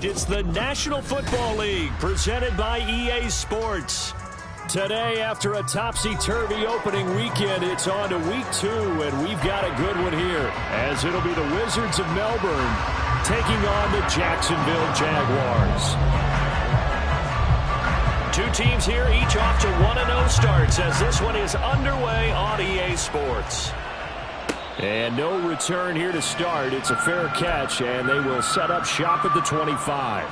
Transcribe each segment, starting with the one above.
It's the National Football League presented by EA Sports. Today, after a topsy-turvy opening weekend, it's on to week 2, and we've got a good one here, as it'll be the Wizards of Melbourne taking on the Jacksonville Jaguars. Two teams here, each off to 1-0 starts, as this one is underway on EA Sports. And no return here to start. It's a fair catch, and they will set up shop at the 25.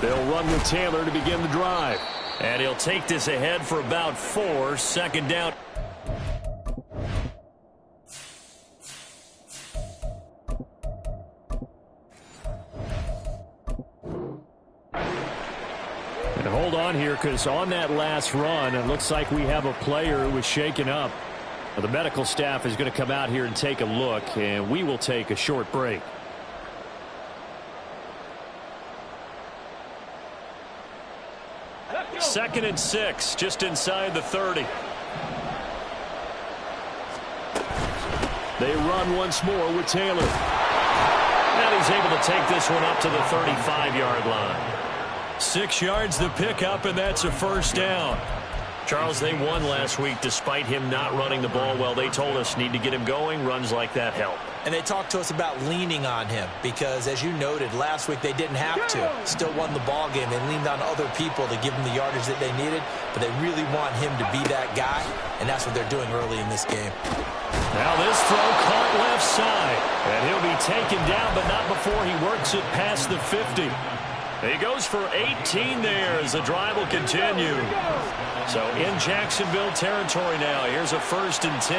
They'll run with Taylor to begin the drive. And he'll take this ahead for about 4, second down. And hold on here, because on that last run, it looks like we have a player who was shaken up. The medical staff is going to come out here and take a look, and we will take a short break. Second and 6, just inside the 30. They run once more with Taylor. And he's able to take this one up to the 35-yard line. 6 yards the pickup, and that's a first down. Charles, they won last week despite him not running the ball well. They told us need to get him going. Runs like that help. And they talked to us about leaning on him because, as you noted, last week they didn't have to. Still won the ball game. They leaned on other people to give them the yardage that they needed, but they really want him to be that guy, and that's what they're doing early in this game. Now this throw caught left side, and he'll be taken down, but not before he works it past the 50. He goes for 18 there as the drive will continue. So in Jacksonville territory now. Here's a 1st and 10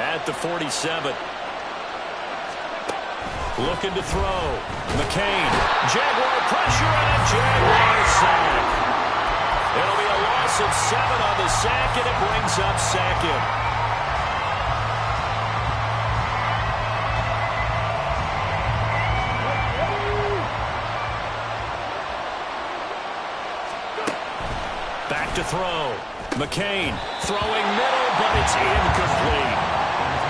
at the 47. Looking to throw. McCain. Jaguar pressure and a Jaguar sack. It'll be a loss of 7 on the sack, and it brings up 2nd. Back to throw. McCain throwing middle, but it's incomplete.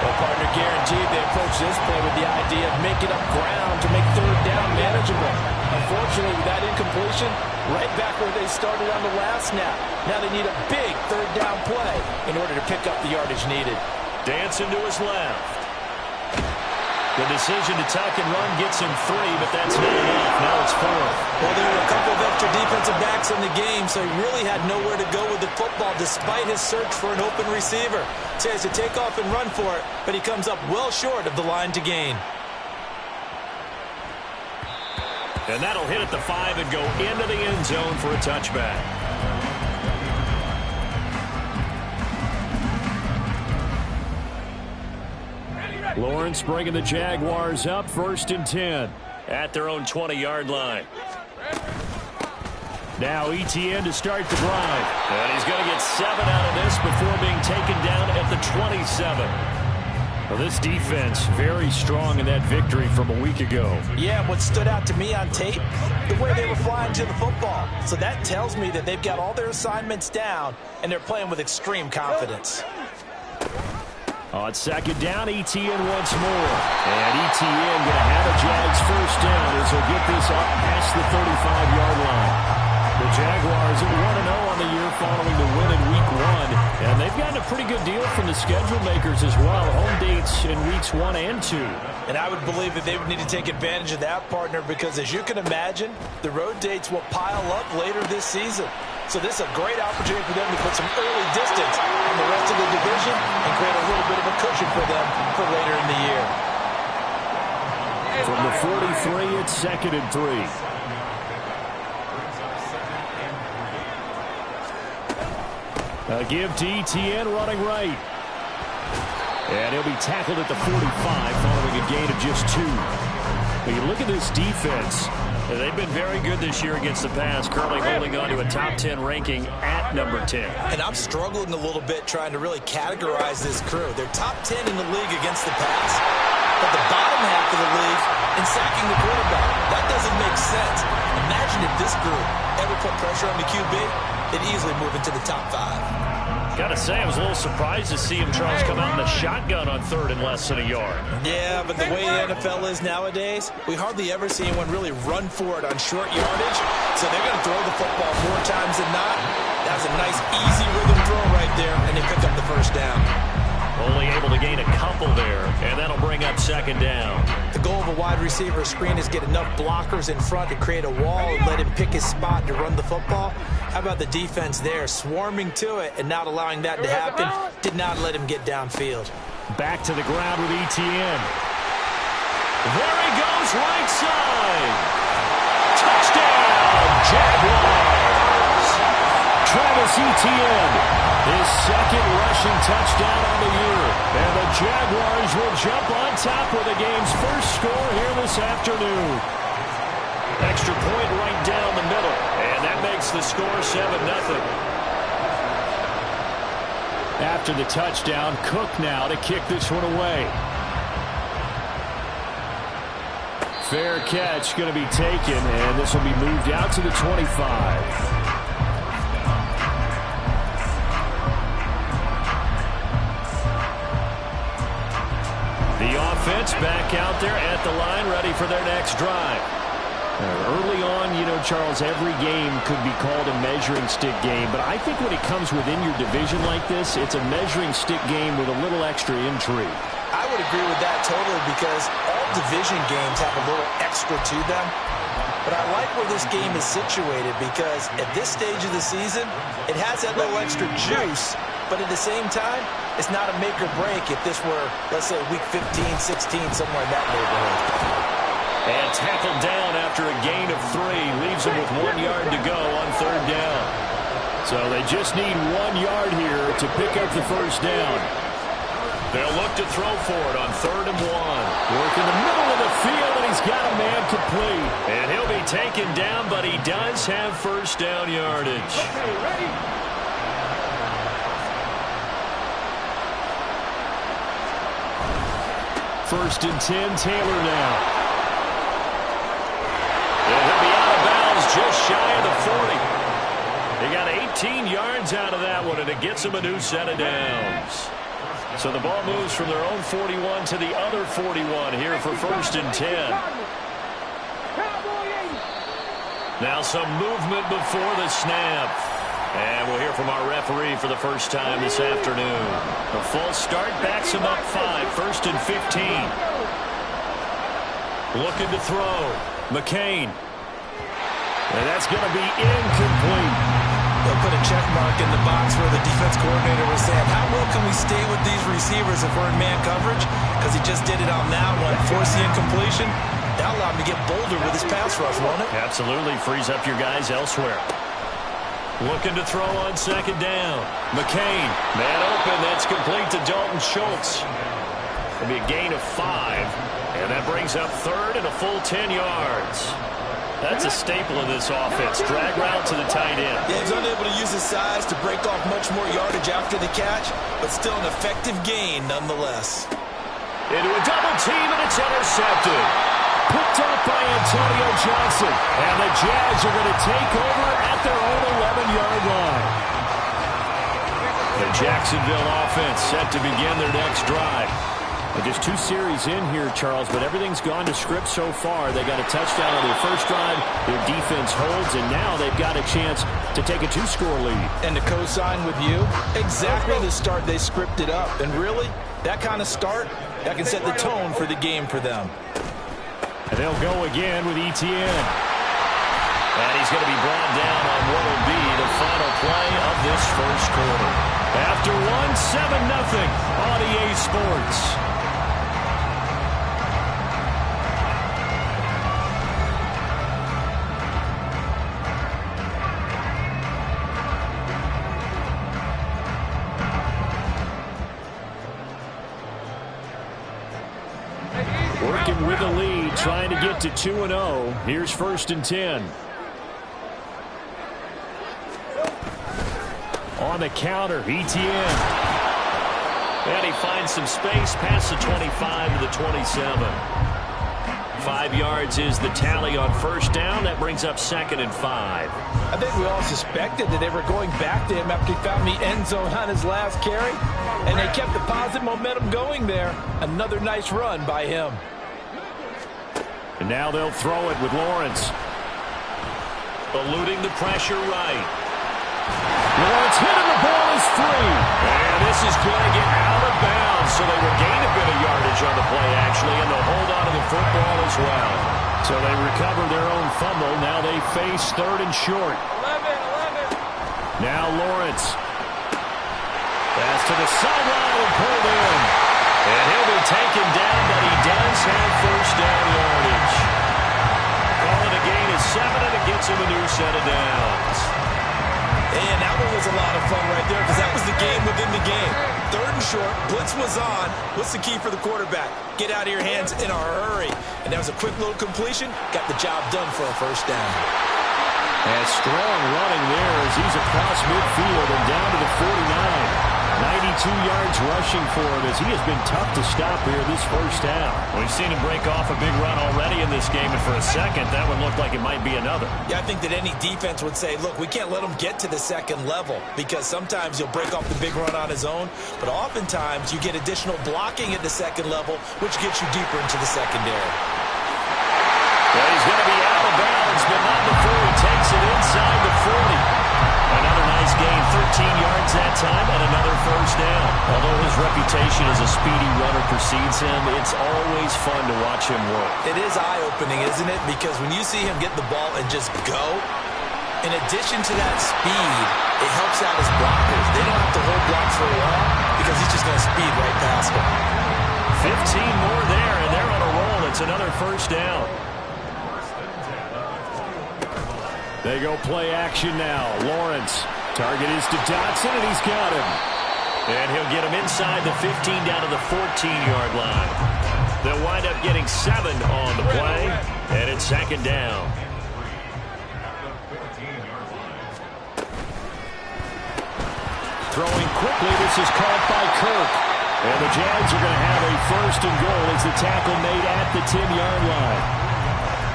Well, partner, guaranteed they approach this play with the idea of making up ground to make 3rd down manageable. Unfortunately, with that incompletion, right back where they started on the last snap. Now they need a big 3rd down play in order to pick up the yardage needed. Dancing to his left. The decision to tuck and run gets him 3, but that's not enough. Now it's 4th. Well, there were a couple of extra defensive backs in the game, so he really had nowhere to go with the football despite his search for an open receiver. So he has to take off and run for it, but he comes up well short of the line to gain. And that'll hit at the 5 and go into the end zone for a touchback. Lawrence bringing the Jaguars up, 1st and 10 at their own 20-yard line. Now Etienne to start the drive. And he's going to get 7 out of this before being taken down at the 27. Well, this defense very strong in that victory from a week ago. Yeah, what stood out to me on tape, the way they were flying to the football. So that tells me that they've got all their assignments down, and they're playing with extreme confidence. On 2nd down, Etienne once more. And Etienne going to have a Jags first down as he'll get this up past the 35-yard line. The Jaguars at 1-0 on the year following the win in Week 1. And they've gotten a pretty good deal from the schedule makers as well. Home dates in Weeks 1 and 2. And I would believe that they would need to take advantage of that, partner, because as you can imagine, the road dates will pile up later this season. So this is a great opportunity for them to put some early distance on the rest of the division and create a little bit of a cushion for them for later in the year. From the 43, it's 2nd and 3. A give to Etienne running right. And he'll be tackled at the 45 following a gain of just 2. When you look at this defense, they've been very good this year against the pass, currently holding on to a top 10 ranking at number 10. And I'm struggling a little bit trying to really categorize this crew. They're top 10 in the league against the pass, but the bottom half of the league in sacking the quarterback. That doesn't make sense. Imagine imagine if this group ever put pressure on the QB, they'd easily move into the top 5. Gotta say, I was a little surprised to see him, Charles, come out in the shotgun on 3rd and less than a yard. Yeah, but the way the NFL is nowadays, we hardly ever see anyone really run for it on short yardage. So they're going to throw the football more times than not. That's a nice, easy rhythm throw right there, and they pick up the first down. Only able to gain a couple there, and that'll bring up 2nd down. The goal of a wide receiver screen is get enough blockers in front to create a wall and let him pick his spot to run the football. How about the defense there, swarming to it and not allowing that to happen? Did not let him get downfield. Back to the ground with Etienne. There he goes, right side. Touchdown, Jaguars. Travis Etienne, his 2nd rushing touchdown on the year. And the Jaguars will jump on top with the game's first score here this afternoon. Extra point right down the middle. And that makes the score 7-0. After the touchdown, Cook now to kick this one away. Fair catch going to be taken, and this will be moved out to the 25. The offense back out there at the line, ready for their next drive. Early on, you know, Charles, every game could be called a measuring stick game, but I think when it comes within your division like this, it's a measuring stick game with a little extra intrigue. I would agree with that totally because all division games have a little extra to them. But I like where this game is situated because at this stage of the season, it has that little extra juice, but at the same time, it's not a make or break if this were, let's say, week 15, 16, somewhere in that neighborhood. And tackled down after a gain of 3. Leaves him with 1 yard to go on 3rd down. So they just need 1 yard here to pick up the first down. They'll look to throw for it on 3rd and 1. Work in the middle of the field, and he's got a man complete. And he'll be taken down, but he does have first down yardage. Okay, ready? 1st and 10, Taylor now. And he'll be out of bounds just shy of the 40. They got 18 yards out of that one, and it gets them a new set of downs. So the ball moves from their own 41 to the other 41 here for 1st and 10. Now some movement before the snap. And we'll hear from our referee for the first time this afternoon. The full start backs him up 5, 1st and 15. Looking to throw. McCain. And that's going to be incomplete. They'll put a check mark in the box where the defense coordinator was saying, how well can we stay with these receivers if we're in man coverage? Because he just did it on that one. Force the incompletion. That allowed him to get bolder with his pass rush, won't it? Absolutely. Frees up your guys elsewhere. Looking to throw on 2nd down. McCain. Man open. That's complete to Dalton Schultz. It'll be a gain of 5. And that brings up 3rd and a full 10 yards. That's a staple of this offense. Drag route to the tight end. Yeah, he's unable to use his size to break off much more yardage after the catch, but still an effective gain nonetheless. Into a double team, and it's intercepted. Picked up by Antonio Johnson. And the Jags are going to take over at their own 11-yard line. The Jacksonville offense set to begin their next drive. And just 2 series in here, Charles, but everything's gone to script so far. They got a touchdown on their first drive. Their defense holds, and now they've got a chance to take a 2-score lead. And to co-sign with you, exactly the start they scripted up. And really, that kind of start, that can set the tone for the game for them. And they'll go again with Etienne. And he's going to be brought down on what will be the final play of this first quarter. After 1, 7-0 on EA Sports. Working with the lead, trying to get to 2-0. Here's 1st and 10. On the counter, Etienne. And he finds some space past the 25 to the 27. 5 yards is the tally on first down. That brings up 2nd and 5. I think we all suspected that they were going back to him after he found the end zone on his last carry, and they kept the positive momentum going there. Another nice run by him. And now they'll throw it with Lawrence. Eluding the pressure right. Lawrence hit and the ball is free. And this is going to get out of bounds, so they regain a bit of yardage on the play, actually, and they'll hold on to the football as well. So they recover their own fumble. Now they face 3rd and short. 11. Now Lawrence. Pass to the sideline and pulled in. And he'll be taken down, but he does have first down yardage. Calling a gain of 7, and it gets him a new set of downs. And that one was a lot of fun right there because that was the game within the game. 3rd and short, blitz was on. What's the key for the quarterback? Get out of your hands in a hurry. And that was a quick little completion. Got the job done for a first down. And strong running there as he's across midfield and down to the 49. 92 yards rushing for him as he has been tough to stop here this first down. We've seen him break off a big run already in this game, and for a second, that one looked like it might be another. Yeah, I think that any defense would say, look, we can't let him get to the second level because sometimes he'll break off the big run on his own, but oftentimes you get additional blocking at the second level, which gets you deeper into the secondary. Well, he's going to be out of bounds, but not before he takes it inside the 40. Another nice gain, 13 yards that time, and another first down. Although his reputation as a speedy runner precedes him, it's always fun to watch him work. It is eye-opening, isn't it? Because when you see him get the ball and just go, in addition to that speed, it helps out his blockers. They don't have to hold blocks for a while because he's just going to speed right past them. 15 more there, and they're on a roll. It's another first down. They go play action now. Lawrence. Target is to Dotson, and he's got him. And he'll get him inside the 15 down to the 14-yard line. They'll wind up getting 7 on the play, and it's 2nd down. Throwing quickly, this is caught by Kirk. And the Jags are going to have a 1st and goal as the tackle made at the 10-yard line.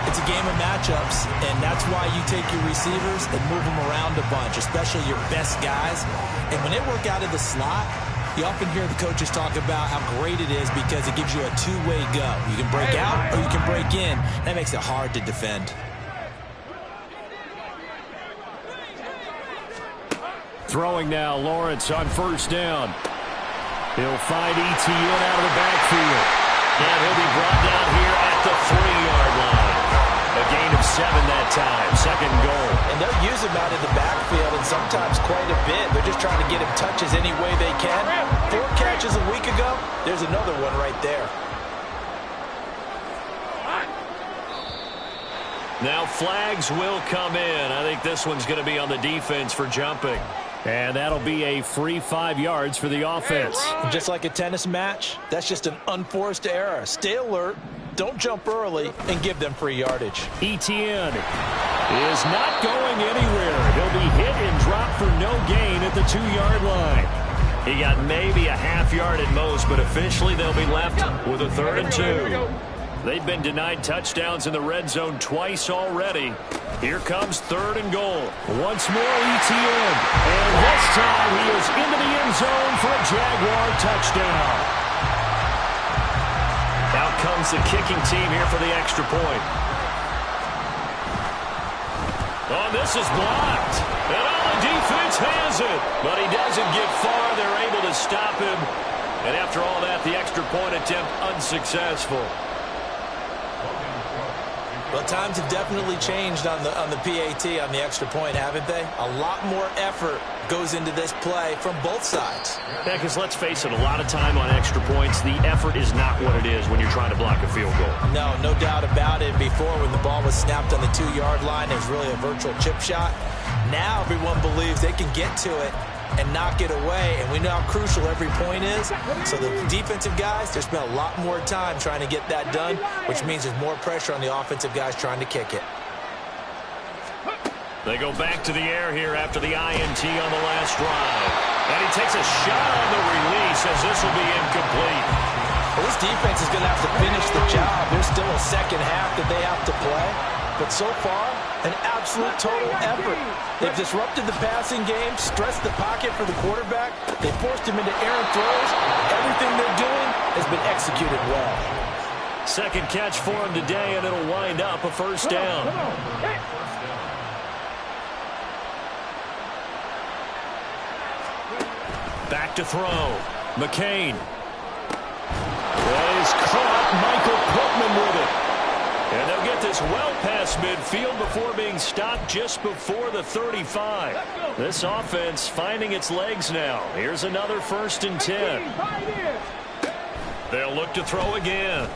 It's a game of matchups, and that's why you take your receivers and move them around a bunch, especially your best guys. And when they work out of the slot, you often hear the coaches talk about how great it is because it gives you a two-way go. You can break out or you can break in. That makes it hard to defend. Throwing now, Lawrence on first down. He'll find ETN out of the backfield. And he'll be brought down here at the 3-yard line. A gain of 7 that time, 2nd goal. And they'll use him out of the backfield, and sometimes quite a bit. They're just trying to get him touches any way they can. 4 catches a week ago, there's another one right there. Now flags will come in. I think this one's going to be on the defense for jumping. And that'll be a free 5 yards for the offense. Just like a tennis match, that's just an unforced error. Stay alert, don't jump early, and give them free yardage. ETN is not going anywhere. He'll be hit and dropped for no gain at the 2-yard line. He got maybe a half yard at most, but officially they'll be left with a 3rd and 2. They've been denied touchdowns in the red zone twice already. Here comes 3rd and goal. Once more, ETN. And this time he is into the end zone for a Jaguar touchdown. Out comes the kicking team here for the extra point. Oh, this is blocked. And all the defense has it. But he doesn't get far. They're able to stop him. And after all that, the extra point attempt unsuccessful. Well, times have definitely changed on the PAT, on the extra point, haven't they? A lot more effort goes into this play from both sides. Yeah, because let's face it, a lot of time on extra points, the effort is not what it is when you're trying to block a field goal. No doubt about it. Before, when the ball was snapped on the 2-yard line, it was really a virtual chip shot. Now everyone believes they can get to it and knock it away, and we know how crucial every point is. So the defensive guys, they spent a lot more time trying to get that done, which means there's more pressure on the offensive guys trying to kick it. They go back to the air here after the INT on the last drive. And he takes a shot on the release as this will be incomplete. Well, this defense is going to have to finish the job. There's still a second half that they have to play. But so far, an absolute total effort. They've disrupted the passing game, stressed the pocket for the quarterback. They forced him into errant throws. Everything they're doing has been executed well. Second catch for him today, and it'll wind up a first down. Back to throw. McCain. That is caught. Michael Pittman with it. And they'll get this well past midfield before being stopped just before the 35. This offense finding its legs now. Here's another 1st and 10. They'll look to throw again.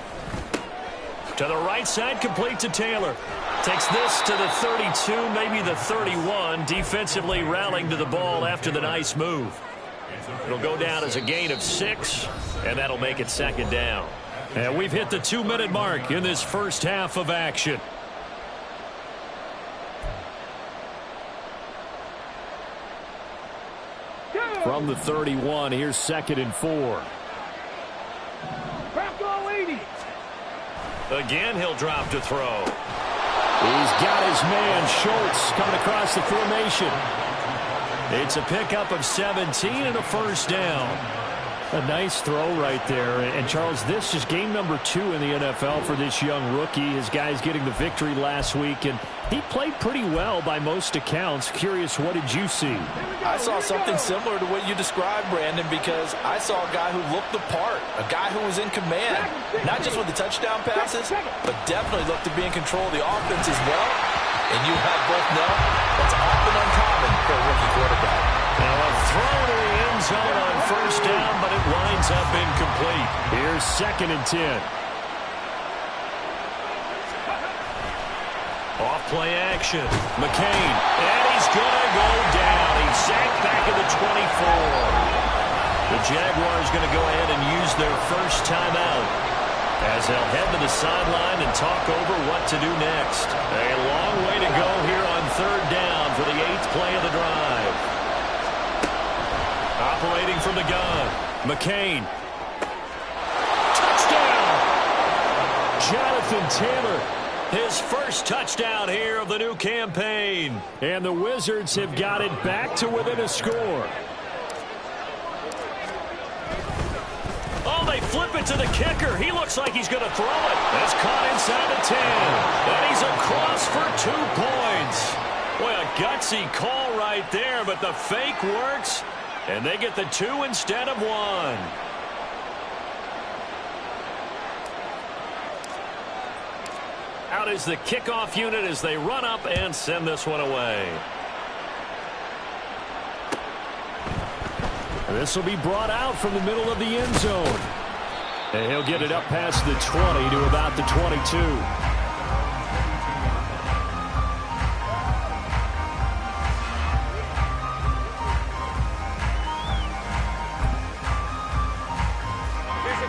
To the right side, complete to Taylor. Takes this to the 32, maybe the 31. Defensively rallying to the ball after the nice move. It'll go down as a gain of 6, and that'll make it 2nd down. And we've hit the 2-minute mark in this first half of action. From the 31, here's 2nd and 4. Again, he'll drop to throw. He's got his man, Schultz, coming across the formation. It's a pickup of 17 and a first down. A nice throw right there. And, Charles, this is game number 2 in the NFL for this young rookie. His guys getting the victory last week, and he played pretty well by most accounts. Curious, what did you see? I saw something similar to what you described, Brandon, because I saw a guy who looked the part, a guy who was in command, not just with the touchdown passes, but definitely looked to be in control of the offense as well. And you have both know that's often uncommon for a rookie quarterback. Now a throw to the end zone on first down, but it winds up incomplete. Here's 2nd and 10. Off play action. McCain. And he's going to go down. He's sacked back at the 24. The Jaguars going to go ahead and use their first timeout as they'll head to the sideline and talk over what to do next. A long way to go here on 3rd down for the 8th play of the drive. Operating from the gun. McCain. Touchdown! Jonathan Taylor. His first touchdown here of the new campaign. And the Wizards have got it back to within a score. Oh, they flip it to the kicker. He looks like he's going to throw it. That's caught inside the 10. And he's across for 2 points. Boy, a gutsy call right there, but the fake works. And they get the 2 instead of 1. Out is the kickoff unit as they run up and send this one away. And this will be brought out from the middle of the end zone. And he'll get it up past the 20 to about the 22.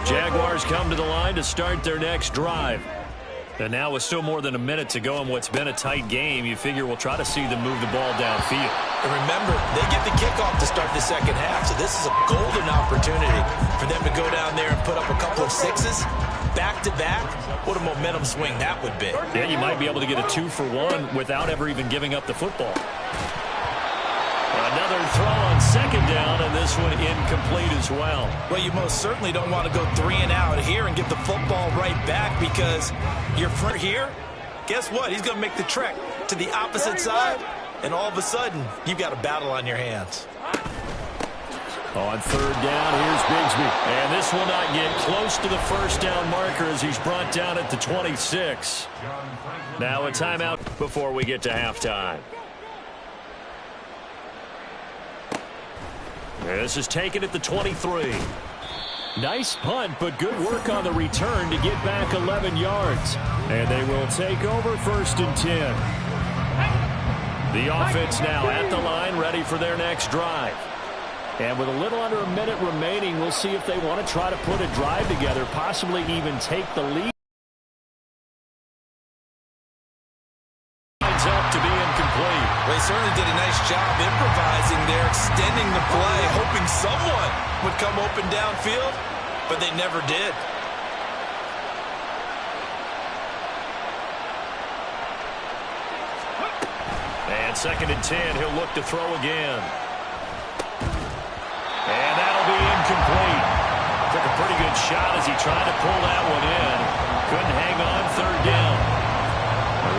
Jaguars come to the line to start their next drive. And now with still more than a minute to go in what's been a tight game, you figure we'll try to see them move the ball downfield. And remember, they get the kickoff to start the second half, so this is a golden opportunity for them to go down there and put up a couple of 6s back-to-back. What a momentum swing that would be. Yeah, you might be able to get a 2-for-1 without ever even giving up the football. Another throw on 2nd down, and this one incomplete as well. Well, you most certainly don't want to go 3 and out here and get the football right back, because your front here, guess what? He's going to make the trek to the opposite side, and all of a sudden, you've got a battle on your hands. On 3rd down, here's Bigsby. And this will not get close to the first down marker as he's brought down at the 26. Now a timeout before we get to halftime. This is taken at the 23. Nice punt, but good work on the return to get back 11 yards. And they will take over 1st and 10. The offense now at the line, ready for their next drive. And with a little under a minute remaining, we'll see if they want to try to put a drive together, possibly even take the lead. Up to be incomplete. Well, they certainly did a nice job improvising there, extending the play, hoping someone would come open downfield, but they never did. And 2nd and 10, he'll look to throw again. And that'll be incomplete. Took a pretty good shot as he tried to pull that one in. Couldn't hang on 3rd down.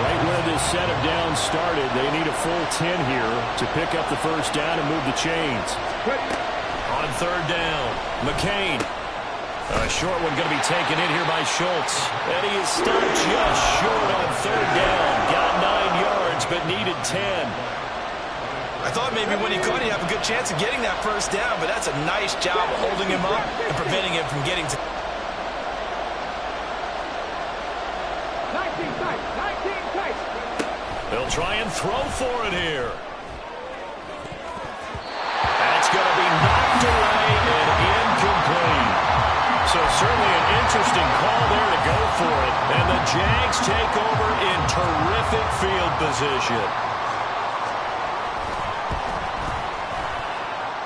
Right where this set of downs started, they need a full 10 here to pick up the 1st down and move the chains. On 3rd down, McCain. A short one going to be taken in here by Schultz. And he is stopped just short on 3rd down. Got 9 yards, but needed 10. I thought maybe when he caught it, he'd have a good chance of getting that 1st down, but that's a nice job of holding him up and preventing him from getting to... 19 tight. They'll try and throw for it here. That's going to be knocked away and incomplete. So certainly an interesting call there to go for it. And the Jags take over in terrific field position.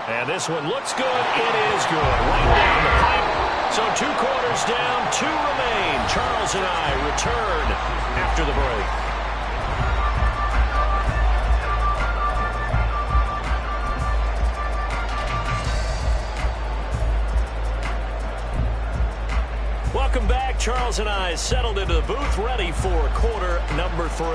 And this one looks good. It is good. Right down the pipe. So 2 quarters down, 2 remain. Charles and I return after the break. Welcome back. Charles and I settled into the booth, ready for quarter number 3.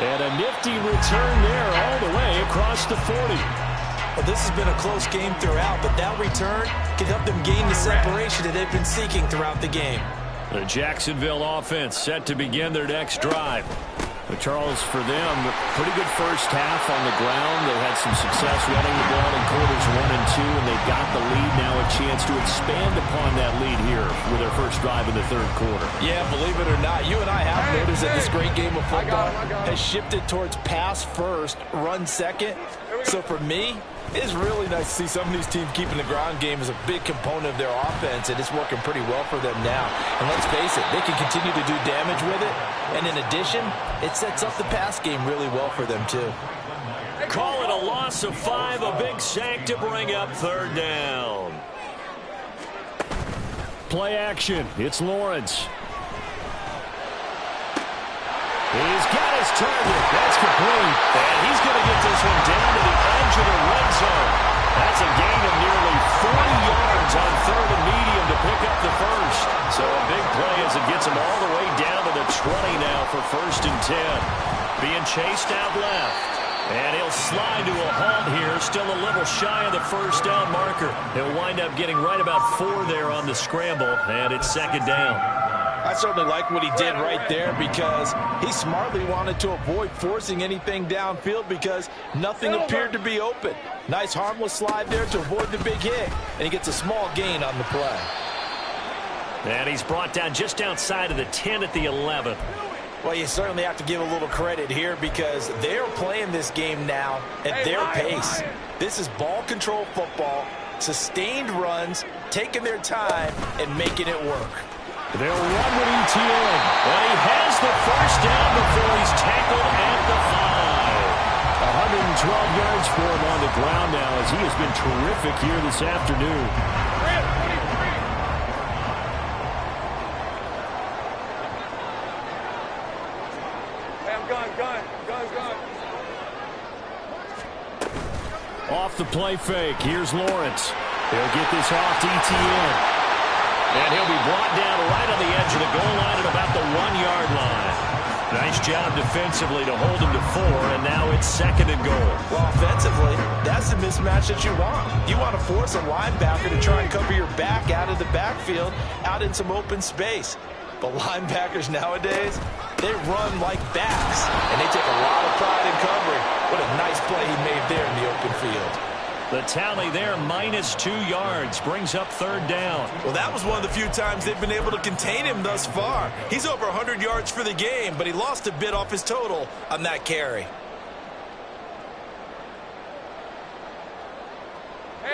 And a nifty return there all the way across the 40. Well, this has been a close game throughout, but that return can help them gain the separation that they've been seeking throughout the game. The Jacksonville offense set to begin their next drive. Charles, for them, pretty good first half on the ground. They had some success running the ball in quarters 1 and 2, and they've got the lead now, a chance to expand upon that lead here with their first drive in the 3rd quarter. Yeah, believe it or not, you and I have noticed that this great game of football has shifted towards pass first, run second. So for me, it's really nice to see some of these teams keeping the ground game as a big component of their offense, and it's working pretty well for them now. And let's face it, they can continue to do damage with it. And in addition, it sets up the pass game really well for them, too. Call it a loss of 5, a big sack to bring up 3rd down. Play action. It's Lawrence. He's got his target. That's complete. And he's going to get this one down to the edge of the red zone. That's a gain of nearly 40 yards on 3rd and medium to pick up the 1st. So a big play as it gets him all the way down to the 20 now for 1st and 10. Being chased out left. And he'll slide to a halt here. Still a little shy of the 1st down marker. He'll wind up getting right about 4 there on the scramble. And it's 2nd down. I certainly like what he did right there because he smartly wanted to avoid forcing anything downfield because nothing appeared to be open. Nice harmless slide there to avoid the big hit, and he gets a small gain on the play. And he's brought down just outside of the 10 at the 11. Well, you certainly have to give a little credit here because they're playing this game now at their pace. This is ball control football, sustained runs, taking their time, and making it work. They'll run with ETN. And he has the 1st down before he's tackled at the 5. 112 yards for him on the ground now as he has been terrific here this afternoon. Off the play fake. Here's Lawrence. He'll get this off to ETN. And he'll be brought down right on the edge of the goal line at about the 1-yard line. Nice job defensively to hold him to 4, and now it's 2nd and goal. Well, offensively, that's the mismatch that you want. You want to force a linebacker to try and cover your back out of the backfield, out in some open space. But linebackers nowadays, they run like backs, and they take a lot of pride in covering. What a nice play he made there in the open field. The tally there, -2 yards, brings up 3rd down. Well, that was one of the few times they've been able to contain him thus far. He's over 100 yards for the game, but he lost a bit off his total on that carry.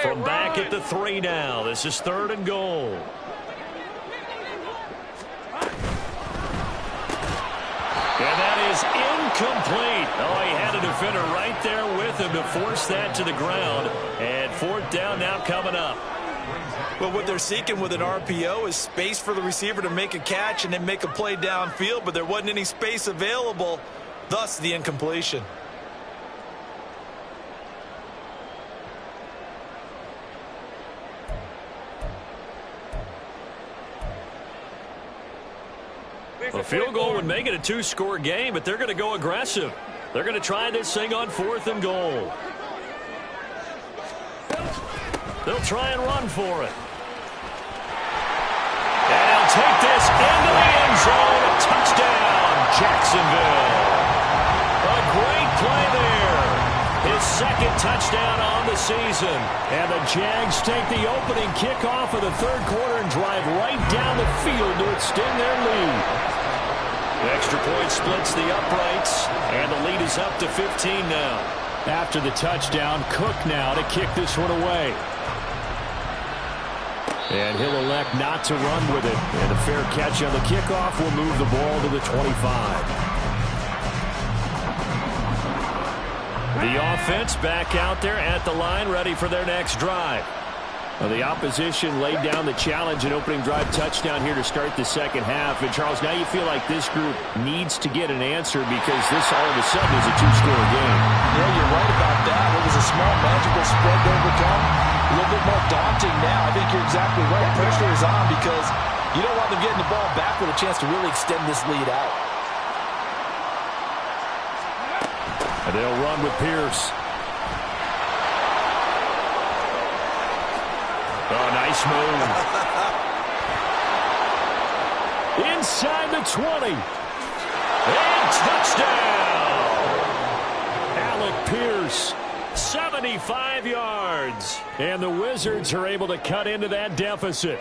From back at the 3 now, this is 3rd and goal. And Incomplete. Oh, he had a defender right there with him to force that to the ground. And fourth down now coming up. Well, what they're seeking with an RPO is space for the receiver to make a catch and then make a play downfield, but there wasn't any space available, thus the incompletion. A field goal would make it a two-score game, but they're going to go aggressive. They're going to try this thing on 4th and goal. They'll try and run for it. And he'll take this into the end zone. A touchdown, Jacksonville. A great play there. His second touchdown on the season. And the Jags take the opening kickoff of the third quarter and drive right down the field to extend their lead. The extra point splits the uprights, and the lead is up to 15 now. After the touchdown, Cook now to kick this one away. And he'll elect not to run with it. And a fair catch on the kickoff will move the ball to the 25. The offense back out there at the line, ready for their next drive. Well, the opposition laid down the challenge and opening drive touchdown here to start the second half. And, Charles, now you feel like this group needs to get an answer because this all of a sudden is a two-score game. Yeah, you're right about that. It was a small, magical spread to overcome. A little bit more daunting now. I think you're exactly right. Pressure is on because you don't want them getting the ball back with a chance to really extend this lead out. And they'll run with Pierce. Oh, nice move. Inside the 20. And touchdown. Alec Pierce, 75 yards. And the Wizards are able to cut into that deficit.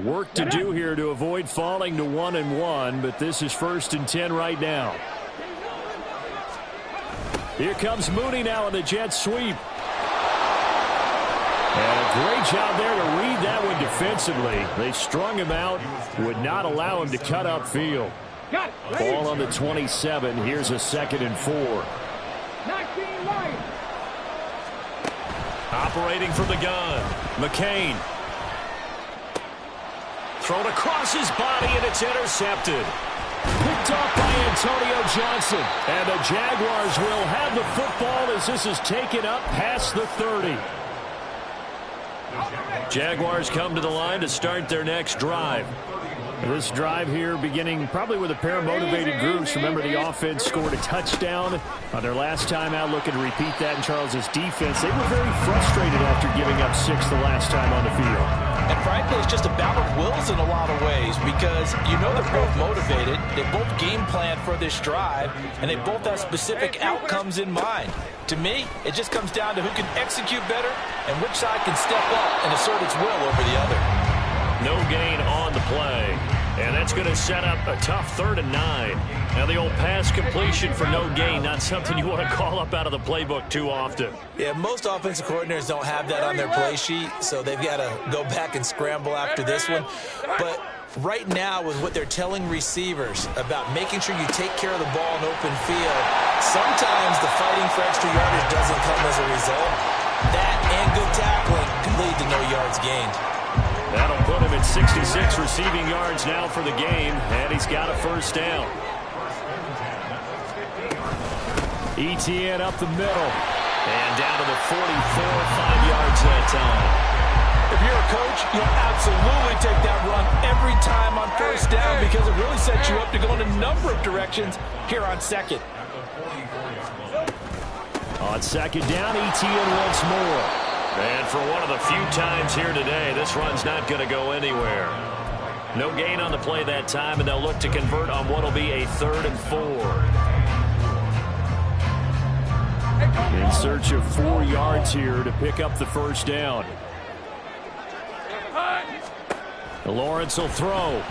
Work to do here to avoid falling to 1-1, but this is 1st and 10 right now. Here comes Mooney now in the jet sweep. And a great job there to read that one defensively. They strung him out, would not allow him to cut upfield. Ball on the 27. Here's a 2nd and 4. Operating from the gun, McCain. Thrown across his body, and it's intercepted. Picked off by Antonio Johnson. And the Jaguars will have the football as this is taken up past the 30. Jaguars come to the line to start their next drive. This drive here beginning probably with a pair of motivated groups. Remember, the offense scored a touchdown on their last time out. Looking to repeat that in Charles's defense. They were very frustrated after giving up 6 the last time on the field. And frankly, it's just a battle of wills in a lot of ways because you know they're both motivated. They both game plan for this drive, and they both have specific outcomes in mind. To me, it just comes down to who can execute better and which side can step up and assert its will over the other. No gain on the play. And that's going to set up a tough 3rd and 9. Now the old pass completion for no gain, not something you want to call up out of the playbook too often. Yeah, most offensive coordinators don't have that on their play sheet, so they've got to go back and scramble after this one. But right now, with what they're telling receivers about making sure you take care of the ball in open field, sometimes the fighting for extra yardage doesn't come as a result. That and good tackling can lead to no yards gained. That'll put him at 66 receiving yards now for the game, and he's got a 1st down. Etienne up the middle, and down to the 44, 5 yards that time. If you're a coach, you'll absolutely take that run every time on 1st down because it really sets you up to go in a number of directions here on 2nd. On 2nd down, Etienne once more. And for one of the few times here today, this run's not going to go anywhere. No gain on the play that time, and they'll look to convert on what will be a 3rd and 4. In search of 4 yards here to pick up the 1st down. Lawrence will throw.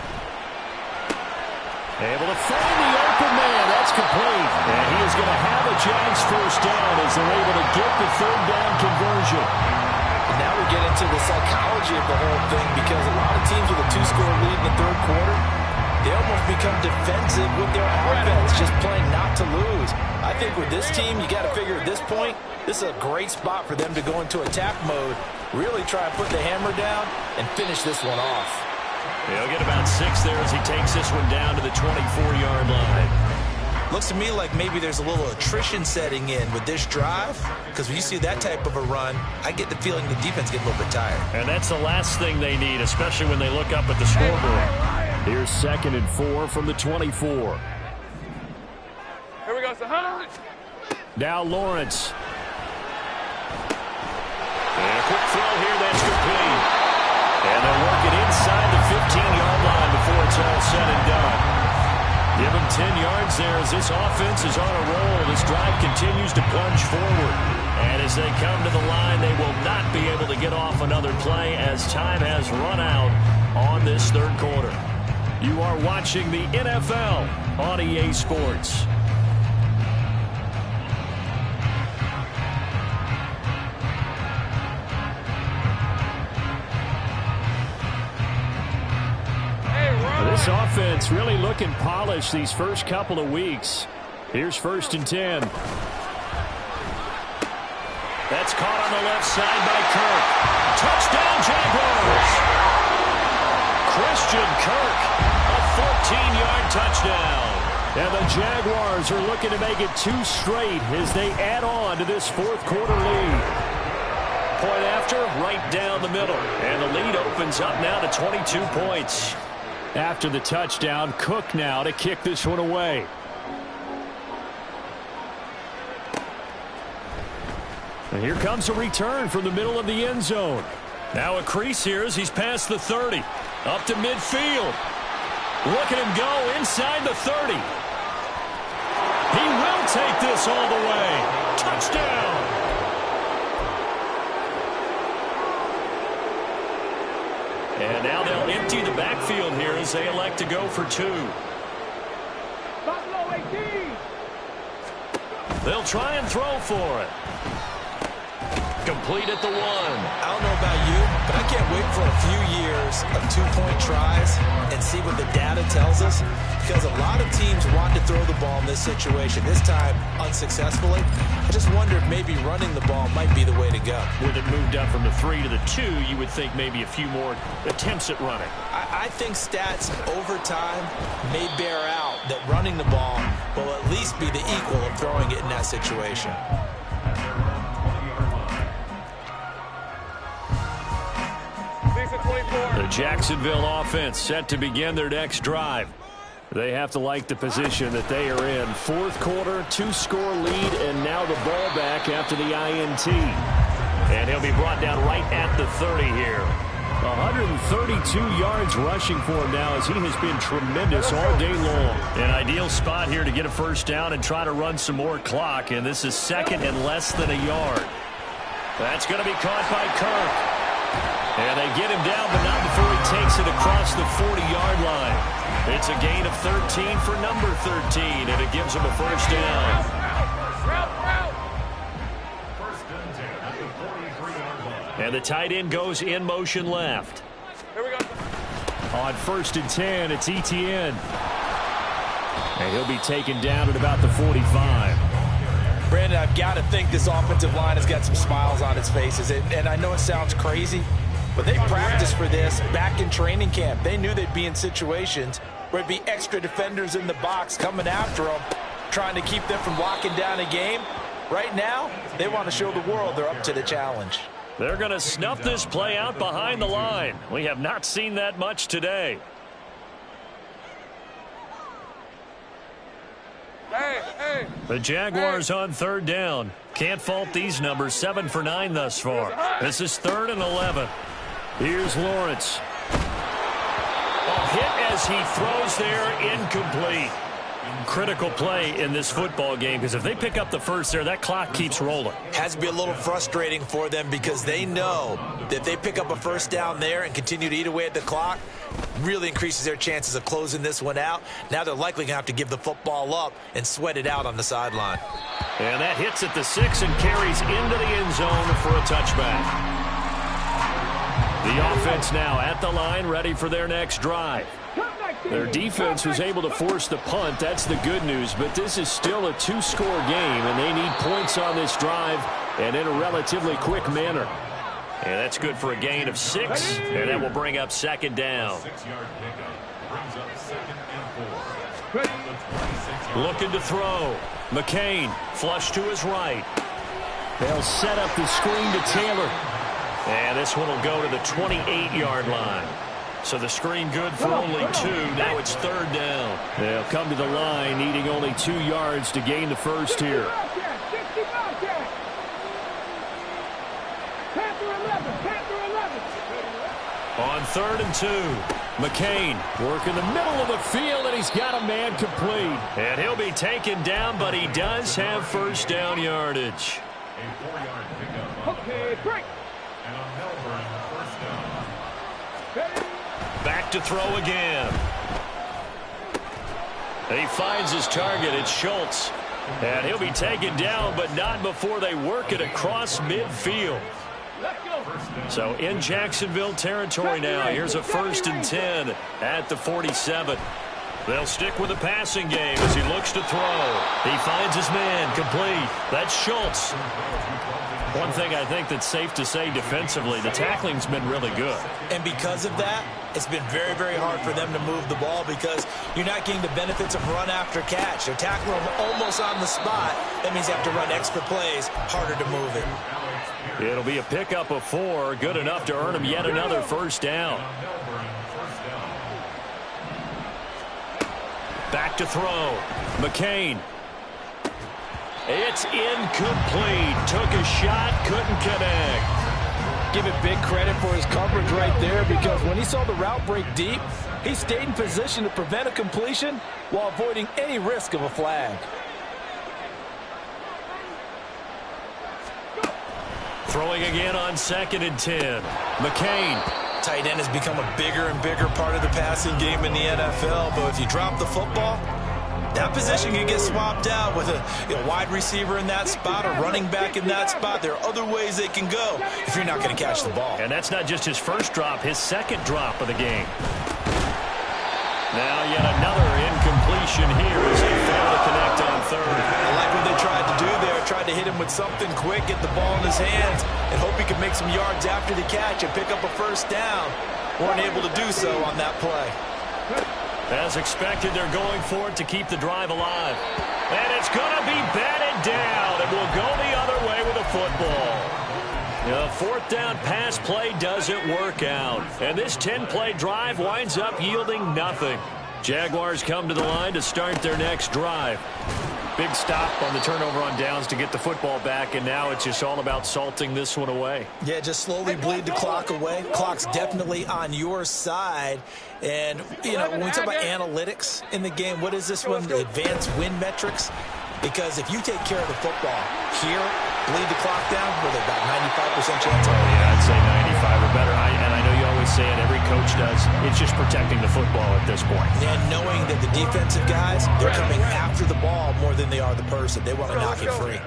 Able to find the open man. That's complete. And he is going to have a Jags first down as they're able to get the third down conversion. And now we get into the psychology of the whole thing, because a lot of teams with a 2-score lead in the third quarter, they almost become defensive with their offense, just playing not to lose. I think with this team, you got to figure at this point, this is a great spot for them to go into attack mode, really try and put the hammer down and finish this one off. He'll get about 6 there as he takes this one down to the 24-yard line. Looks to me like maybe there's a little attrition setting in with this drive, because when you see that type of a run, I get the feeling the defense gets a little bit tired. And that's the last thing they need, especially when they look up at the scoreboard. Here's 2nd and 4 from the 24. Here we go, Sahana. Now Lawrence. And a quick throw here, that's complete. And they'll work it inside the 15-yard line before it's all said and done. Give him 10 yards there as this offense is on a roll. This drive continues to plunge forward. And as they come to the line, they will not be able to get off another play as time has run out on this third quarter. You are watching the NFL on EA Sports. This offense really looking polished these first couple of weeks. Here's 1st and 10. That's caught on the left side by Kirk. Touchdown, Jaguars! Christian Kirk, a 14-yard touchdown. And the Jaguars are looking to make it 2 straight as they add on to this fourth quarter lead. Point after, right down the middle. And the lead opens up now to 22 points. After the touchdown, Cook now to kick this one away. And here comes a return from the middle of the end zone. Now a crease here as he's past the 30. Up to midfield. Look at him go inside the 30. He will take this all the way. Touchdown! And now they'll empty the backfield here as they elect to go for 2. They'll try and throw for it. Complete at the 1. I don't know about you, but I can't wait for a few years of 2-point tries and see what the data tells us, because a lot of teams want to throw the ball in this situation, this time unsuccessfully. I just wonder if maybe running the ball might be the way to go. With it moved up from the 3 to the 2, you would think maybe a few more attempts at running. I think stats over time may bear out that running the ball will at least be the equal of throwing it in that situation. The Jacksonville offense set to begin their next drive. They have to like the position that they are in. Fourth quarter, 2-score lead, and now the ball back after the INT. And he'll be brought down right at the 30 here. 132 yards rushing for him now as he has been tremendous all day long. An ideal spot here to get a first down and try to run some more clock, and this is 2nd and less than a yard. That's going to be caught by Kirk. And they get him down, but not before he takes it across the 40-yard line. It's a gain of 13 for number 13, and it gives him a first down. And the tight end goes in motion left. Here we go. On 1st and 10, it's Etienne. And he'll be taken down at about the 45. Brandon, I've got to think this offensive line has got some smiles on its faces. And I know it sounds crazy, but they practiced for this back in training camp. They knew they'd be in situations where there'd be extra defenders in the box coming after them, trying to keep them from locking down a game. Right now, they want to show the world they're up to the challenge. They're going to snuff this play out behind the line. We have not seen that much today. The Jaguars on 3rd down. Can't fault these numbers. 7 for 9 thus far. This is 3rd and 11. Here's Lawrence. A hit as he throws there, incomplete. Critical play in this football game, because if they pick up the first there, that clock keeps rolling. Has to be a little frustrating for them because they know that if they pick up a first down there and continue to eat away at the clock, really increases their chances of closing this one out. Now they're likely going to have to give the football up and sweat it out on the sideline. And that hits at the 6 and carries into the end zone for a touchback. The offense now at the line, ready for their next drive. Their defense was able to force the punt. That's the good news. But this is still a two-score game, and they need points on this drive and in a relatively quick manner. And that's good for a gain of 6, and that will bring up second down. Looking to throw. McCain, flush to his right. They'll set up the screen to Taylor. And this one will go to the 28-yard line. So the screen good for only 2. Now it's third down. They'll come to the line needing only 2 yards to gain the first here. On 3rd and 2, McCain working the middle of the field, and he's got a man complete. And he'll be taken down, but he does have first down yardage. Okay, break. Back to throw again. He finds his target. It's Schultz. And he'll be taken down, but not before they work it across midfield. So in Jacksonville territory now. Here's a 1st and 10 at the 47. They'll stick with the passing game as he looks to throw. He finds his man complete. That's Schultz. One thing I think that's safe to say defensively, the tackling's been really good. And because of that, it's been very, very hard for them to move the ball because you're not getting the benefits of run after catch. They're tackling them almost on the spot. That means you have to run extra plays, harder to move it. It'll be a pickup of 4, good enough to earn him yet another first down. Back to throw. McCain. It's incomplete. Took a shot, couldn't connect. Give it big credit for his coverage right there because when he saw the route break deep, he stayed in position to prevent a completion while avoiding any risk of a flag. Throwing again on 2nd and 10. McCain. Tight end has become a bigger and bigger part of the passing game in the NFL, but if you drop the football, that position can get swapped out with a wide receiver in that spot, a running back in that spot. There are other ways they can go if you're not going to catch the ball. And that's not just his first drop, his second drop of the game. Now yet another incompletion here as they fail to connect on 3rd. I like what they tried to do there. Tried to hit him with something quick, get the ball in his hands, and hope he could make some yards after the catch and pick up a first down. Weren't able to do so on that play. As expected, they're going for it to keep the drive alive. And it's going to be batted down. It will go the other way with a football. The 4th down pass play doesn't work out. And this 10-play drive winds up yielding nothing. Jaguars come to the line to start their next drive. Big stop on the turnover on downs to get the football back, and now it's just all about salting this one away. Yeah, just slowly bleed the clock away. Clock's definitely on your side. And, you know, when we talk about analytics in the game, what is this one? The advanced win metrics? Because if you take care of the football here, bleed the clock down, with about 95% chance. Oh, yeah, I'd say 95 or better. And I know you always say it, every coach does. It's just protecting the football at this point. And knowing that the defensive guys, they're coming after the ball more than they are the person. They want to knock it free.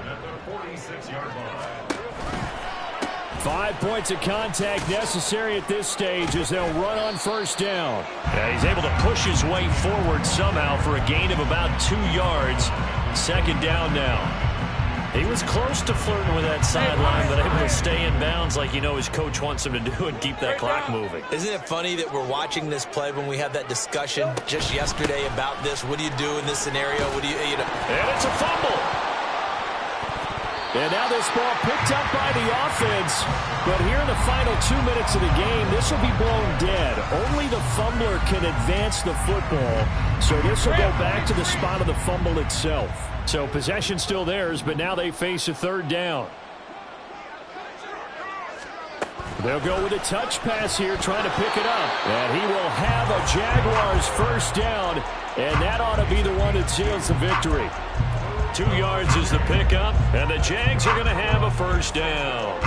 5 points of contact necessary at this stage as they'll run on first down. Yeah, he's able to push his way forward somehow for a gain of about 2 yards. Second down now. He was close to flirting with that sideline, but able to stay in bounds like you know his coach wants him to do and keep that clock moving. Isn't it funny that we're watching this play when we had that discussion just yesterday about this? What do you do in this scenario? What do you know? And it's a fumble. And now this ball picked up by the offense. But here in the final 2 minutes of the game, this will be blown dead. Only the fumbler can advance the football. So this will go back to the spot of the fumble itself. So possession still theirs, but now they face a 3rd down. They'll go with a touch pass here, trying to pick it up. And he will have a Jaguars first down, and that ought to be the one that seals the victory. 2 yards is the pickup, and the Jags are going to have a first down.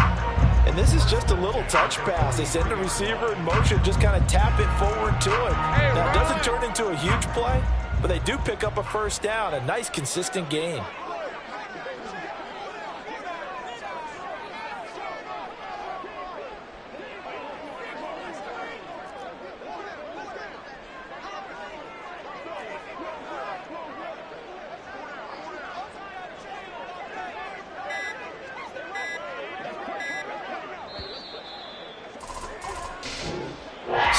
And this is just a little touch pass. They send the receiver in motion, just kind of tap it forward to him. Now, it doesn't turn into a huge play, but they do pick up a first down, a nice, consistent gain.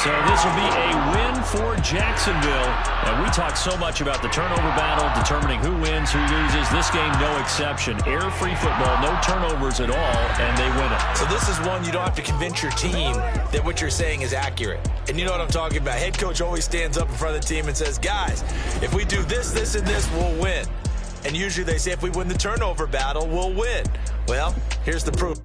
So this will be a win for Jacksonville. And we talk so much about the turnover battle, determining who wins, who loses. This game, no exception. Error-free football, no turnovers at all, and they win it. So this is one you don't have to convince your team that what you're saying is accurate. And you know what I'm talking about. Head coach always stands up in front of the team and says, guys, if we do this, this, and this, we'll win. And usually they say if we win the turnover battle, we'll win. Well, here's the proof.